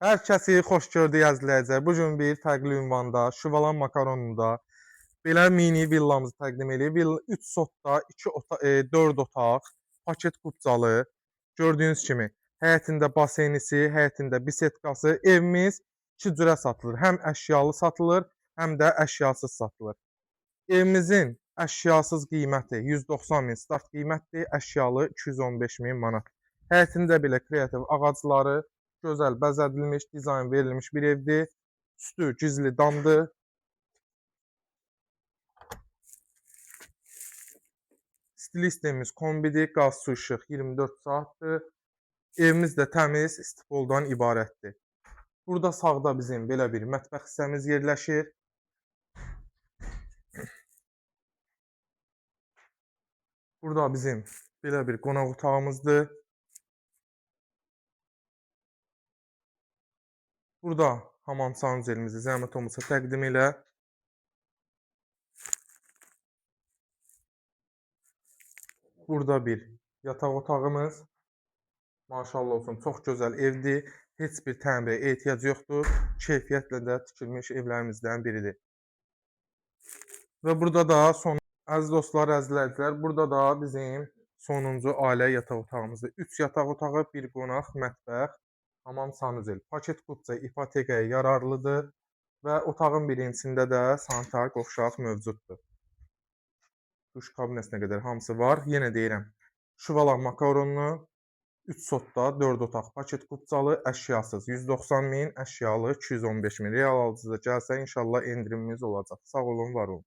Hər kəsi xoş gördük əzizləyicilər. Bu gün bir fərqli ünvanda, Şüvalan makaronunda belə mini villamızı təqdim edirik. 3 sotda, 4 otaq, paket kupcalı. Gördüyünüz kimi həyətində baseynisi, həyətində bisetkası. Evimiz 2 cürə satılır. Həm əşyalı satılır, həm də əşyasız satılır. Evimizin əşyasız qiyməti 190 min start qiymətdir, əşyalı 215 min manat. Həyətində belə kreativ ağacları, gözəl bəzədilmiş, dizayn verilmiş bir evdir. Üstü gizli damdır. Stil sistemimiz kombidir, qaz, su, işıq 24 saatdır. Evimiz də təmiz istifoldan ibarətdir. Burada sağda bizim belə bir mətbəx hissəmiz yerləşir. Burada bizim belə bir qonaq otağımızdır. Burada hamam sanuzelimizi zəhmət olmasa təqdim elə. Burada bir yataq otağımız. Maşallah olsun, çox gözəl evdir. Heç bir təmirə ehtiyac yoxdur. Keyfiyyətlə də tikilmiş evlərimizdən biridir. Və burada da əziz dostlar, əzizləyicilər, burada da bizim sonuncu ailə yataq otağımızdır. 3 yataq otağı, bir qonaq, mətbəx, hamam sanuzel. Paket kupça ipotekaya yararlıdır və otağın birincisində də sanitar qovşaq mövcuddur. Duş kabinetinə qədər hamısı var. Yenə deyirəm, Şüvalan makaronlu, 3 sotda, 4 otaq, paket kupcalı, əşyasız 190 min, əşyalı 215 min. Real alıcıda gəlsə inşallah endirimimiz olacaq. Sağ olun, var olun.